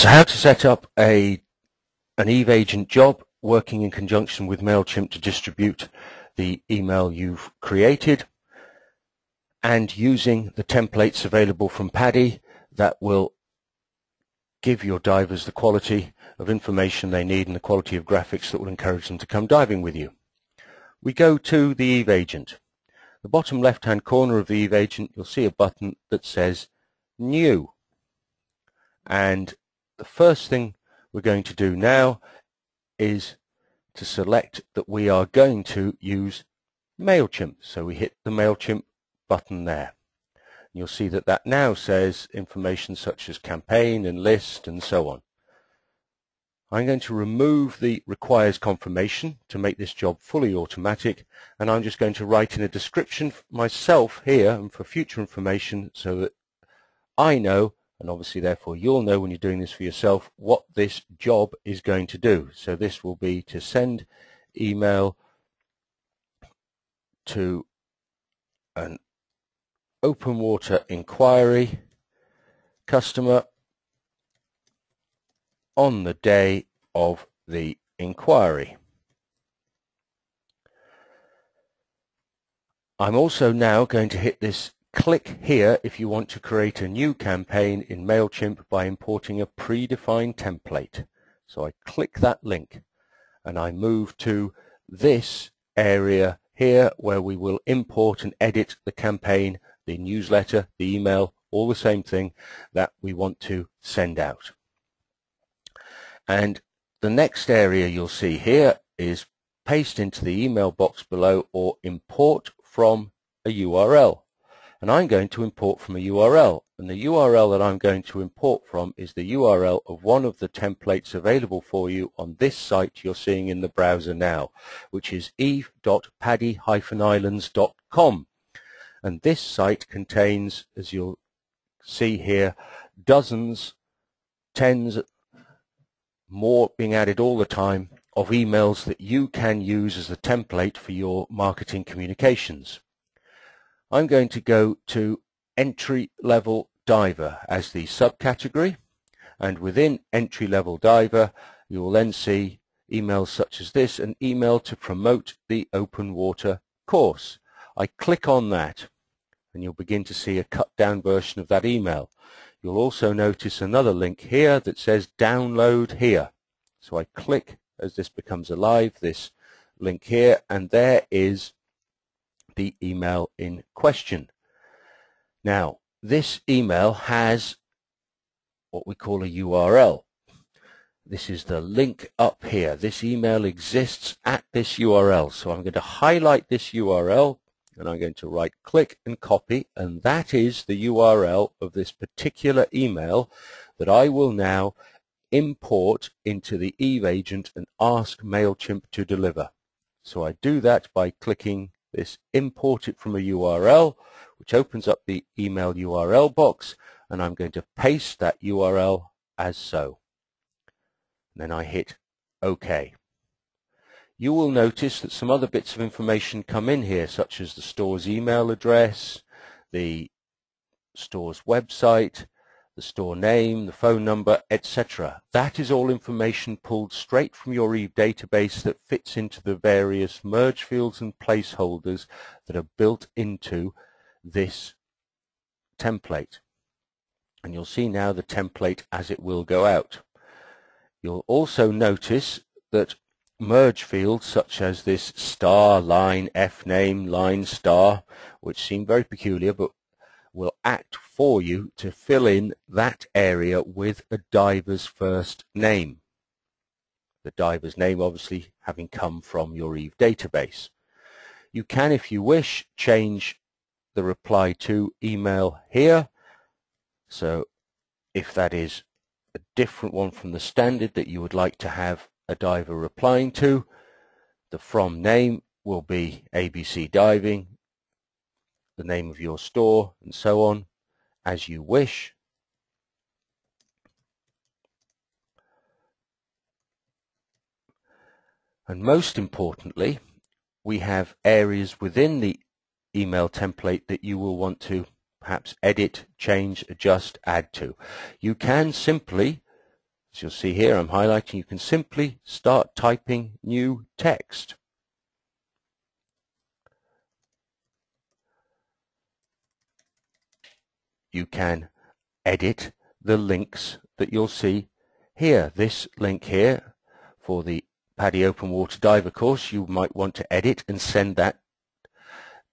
So how to set up an Eve agent job working in conjunction with MailChimp to distribute the email you've created, and using the templates available from Paddy that will give your divers the quality of information they need and the quality of graphics that will encourage them to come diving with you. We go to the Eve agent. The bottom left hand corner of the Eve agent, you'll see a button that says New, and the first thing we're going to do now is to select that we are going to use MailChimp. So we hit the MailChimp button there. You'll see that that now says information such as campaign and list and so on. I'm going to remove the requires confirmation to make this job fully automatic, and I'm just going to write in a description myself here and for future information so that I know, and obviously therefore you'll know when you're doing this for yourself, what this job is going to do. So this will be to send email to an open water inquiry customer on the day of the inquiry. I'm also now going to hit this click here if you want to create a new campaign in MailChimp by importing a predefined template. So I click that link and I move to this area here where we will import and edit the campaign, the newsletter, the email, all the same thing that we want to send out. And the next area you'll see here is paste into the email box below or import from a URL. And I'm going to import from a URL, and the URL that I'm going to import from is the URL of one of the templates available for you on this site you're seeing in the browser now, which is eve.paddy-islands.com. And this site contains, as you'll see here, dozens, tens, more being added all the time, of emails that you can use as a template for your marketing communications. I'm going to go to entry-level diver as the subcategory, and within entry-level diver you will then see emails such as this, an email to promote the open water course. I click on that and you'll begin to see a cut-down version of that email. You'll also notice another link here that says download here. So I click as this becomes alive, this link here, and there is the email in question. Now, this email has what we call a URL. This is the link up here. This email exists at this URL. So I'm going to highlight this URL and I'm going to right click and copy, and that is the URL of this particular email that I will now import into the Eve agent and ask MailChimp to deliver. So I do that by clicking this import it from a URL, which opens up the email URL box, and I'm going to paste that URL as so. And then I hit OK. You will notice that some other bits of information come in here, such as the store's email address, the store's website, the store name, the phone number, etc. That is all information pulled straight from your Eve database that fits into the various merge fields and placeholders that are built into this template. And you'll see now the template as it will go out. You'll also notice that merge fields such as this star, line, F name, line, star, which seem very peculiar but will act for you to fill in that area with a diver's first name. The diver's name obviously having come from your Eve database. You can, if you wish, change the reply to email here. So if that is a different one from the standard that you would like to have a diver replying to, the from name will be ABC Diving, the name of your store, and so on, as you wish. And most importantly, we have areas within the email template that you will want to perhaps edit, change, adjust, add to. You can simply As you'll see here, I'm highlighting. You can simply start typing new text. You can edit the links that you'll see here. This link here for the PADI Open Water Diver course, you might want to edit and send that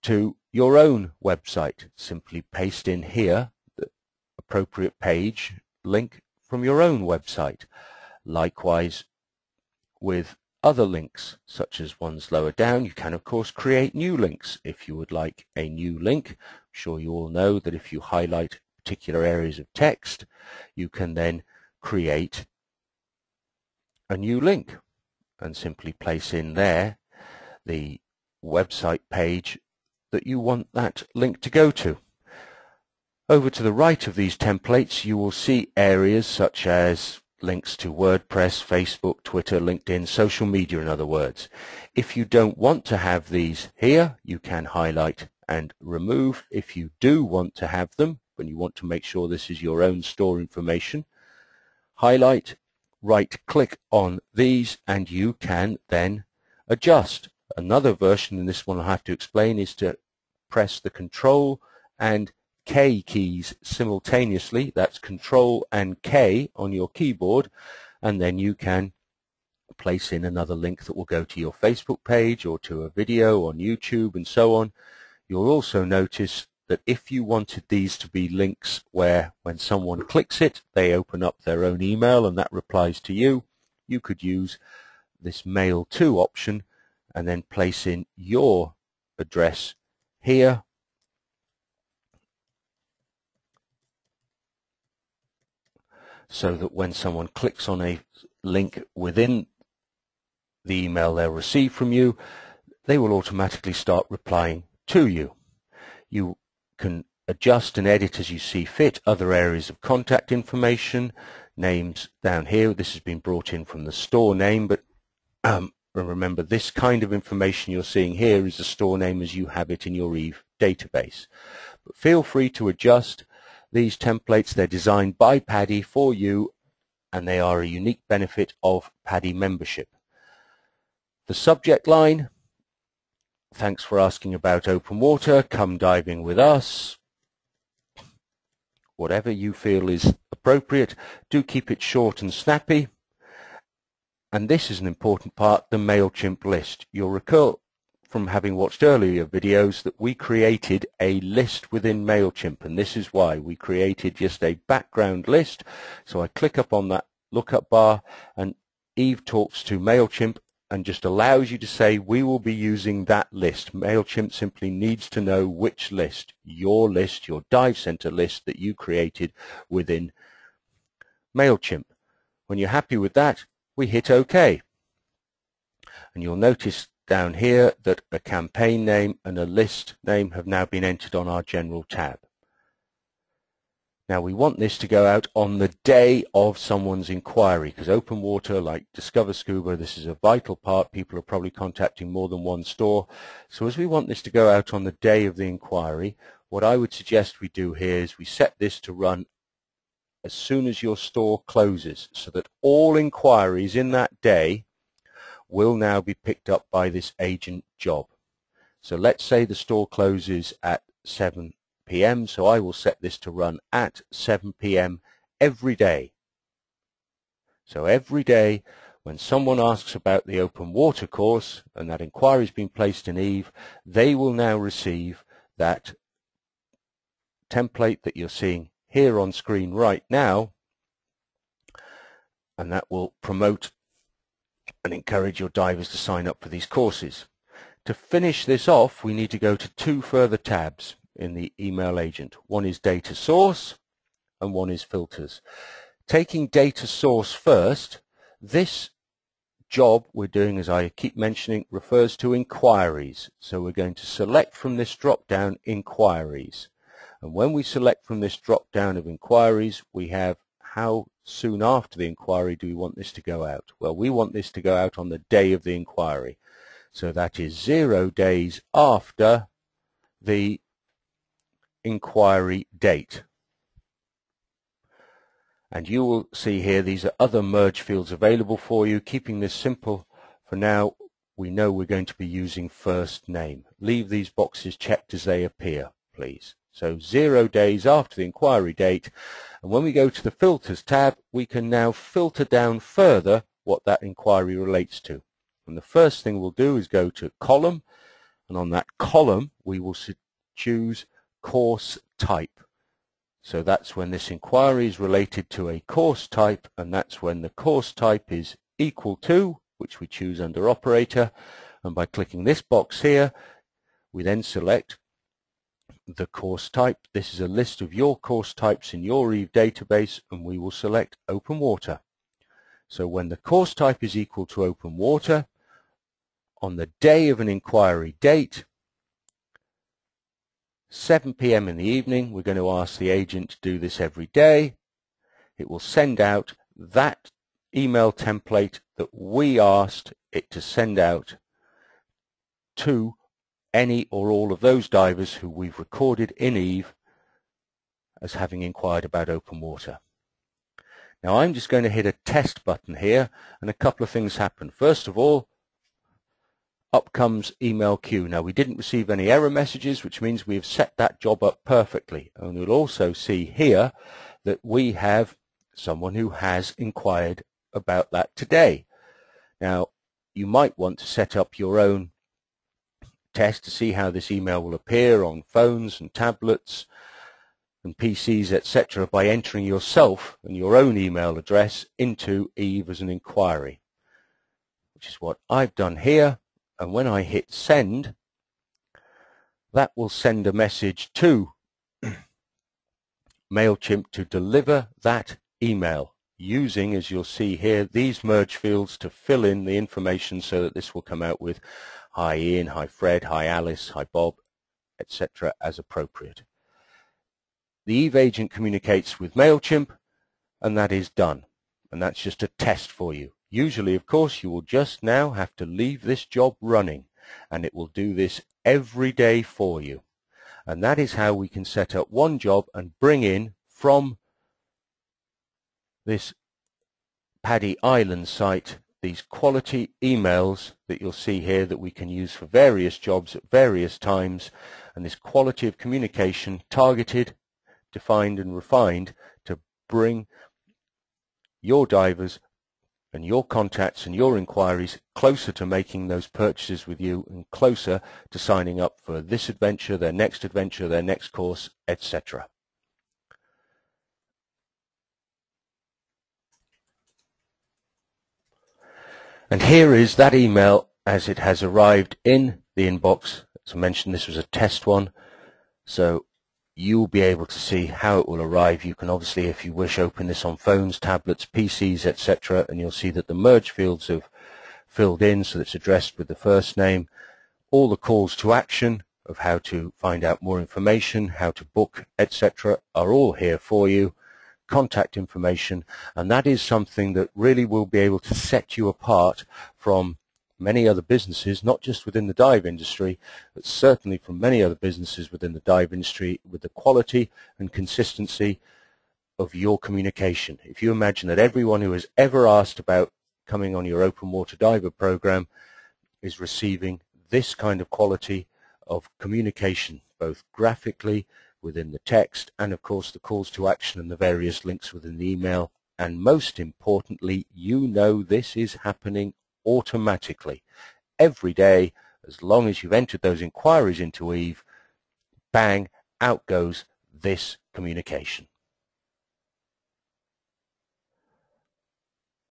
to your own website. Simply paste in here the appropriate page link from your own website. Likewise with other links, such as ones lower down, you can of course create new links if you would like a new link. I'm sure you all know that if you highlight particular areas of text, you can then create a new link and simply place in there the website page that you want that link to go to. Over to the right of these templates, you will see areas such as links to WordPress, Facebook, Twitter, LinkedIn, social media in other words. If you don't want to have these here, you can highlight and remove. If you do want to have them, when you want to make sure this is your own store information, highlight, right-click on these, and you can then adjust. Another version, and this one I'll have to explain, is to press the Control and K keys simultaneously. That's Control and K on your keyboard, and then you can place in another link that will go to your Facebook page or to a video on YouTube and so on. You'll also notice that if you wanted these to be links where when someone clicks it, they open up their own email and that replies to you, you could use this Mail To option and then place in your address here, so that when someone clicks on a link within the email they'll receive from you, they will automatically start replying to you. You can adjust and edit as you see fit other areas of contact information, names down here. This has been brought in from the store name, but remember, this kind of information you're seeing here is the store name as you have it in your Eve database. But feel free to adjust these templates. They're designed by PADI for you, and they are a unique benefit of PADI membership. The subject line: thanks for asking about open water, come diving with us. Whatever you feel is appropriate. Do keep it short and snappy. And this is an important part, the MailChimp list. You'll recall from having watched earlier videos that we created a list within MailChimp, and this is why. We created just a background list. So I click up on that lookup bar, and Eve talks to MailChimp and just allows you to say, we will be using that list. MailChimp simply needs to know which list, your Dive Center list that you created within MailChimp. When you're happy with that, we hit OK. And you'll notice down here that a campaign name and a list name have now been entered on our General tab. Now we want this to go out on the day of someone's inquiry, because open water, like Discover Scuba, this is a vital part. People are probably contacting more than one store. So as we want this to go out on the day of the inquiry, what I would suggest we do here is we set this to run as soon as your store closes, so that all inquiries in that day will now be picked up by this agent job. So let's say the store closes at 7 p.m. so I will set this to run at 7 p.m. every day. So every day when someone asks about the open water course and that inquiry has been placed in Eve, they will now receive that template that you're seeing here on screen right now, and that will promote and encourage your divers to sign up for these courses. To finish this off, we need to go to two further tabs in the email agent. One is data source and one is filters. Taking data source first, this job we're doing, as I keep mentioning, refers to inquiries. So we're going to select from this drop down inquiries. And when we select from this drop down of inquiries, we have how soon after the inquiry do we want this to go out. Well, we want this to go out on the day of the inquiry. So that is 0 days after the inquiry date. And you will see here these are other merge fields available for you. Keeping this simple for now, we know we're going to be using first name. Leave these boxes checked as they appear, please. So 0 days after the inquiry date, and when we go to the filters tab, we can now filter down further what that inquiry relates to. And the first thing we'll do is go to column, and on that column we will choose course type. So that's when this inquiry is related to a course type, and that's when the course type is equal to, which we choose under operator, and by clicking this box here we then select the course type. This is a list of your course types in your Eve database, and we will select open water. So when the course type is equal to open water, on the day of an inquiry date, 7 p.m. in the evening, we're going to ask the agent to do this every day. It will send out that email template that we asked it to send out to any or all of those divers who we've recorded in Eve as having inquired about open water. Now I'm just going to hit a test button here, and a couple of things happen. First of all, up comes email queue. Now we didn't receive any error messages, which means we have set that job up perfectly. And you'll also see here that we have someone who has inquired about that today. Now you might want to set up your own test to see how this email will appear on phones and tablets and PCs, etc., by entering yourself and your own email address into Eve as an inquiry, which is what I've done here. And when I hit send, that will send a message to MailChimp to deliver that email using, as you'll see here, these merge fields to fill in the information so that this will come out with hi Ian, hi Fred, hi Alice, hi Bob, etc. as appropriate. The Eve agent communicates with MailChimp, and that is done. And that's just a test for you. Usually, of course, you will just now have to leave this job running, and it will do this every day for you. And that is how we can set up one job and bring in from this Paddy Island site these quality emails that you'll see here that we can use for various jobs at various times, and this quality of communication targeted, defined and refined to bring your divers and your contacts and your inquiries closer to making those purchases with you and closer to signing up for this adventure, their next course, etc. And here is that email as it has arrived in the inbox. As I mentioned, this was a test one, so you'll be able to see how it will arrive. You can obviously, if you wish, open this on phones, tablets, PCs, etc., and you'll see that the merge fields have filled in, so it's addressed with the first name. All the calls to action of how to find out more information, how to book, etc., are all here for you. Contact information, and that is something that really will be able to set you apart from many other businesses, not just within the dive industry, but certainly from many other businesses within the dive industry, with the quality and consistency of your communication. If you imagine that everyone who has ever asked about coming on your open water diver program is receiving this kind of quality of communication, both graphically within the text and of course the calls to action and the various links within the email, and most importantly, you know this is happening automatically every day. As long as you've entered those inquiries into Eve, bang, out goes this communication.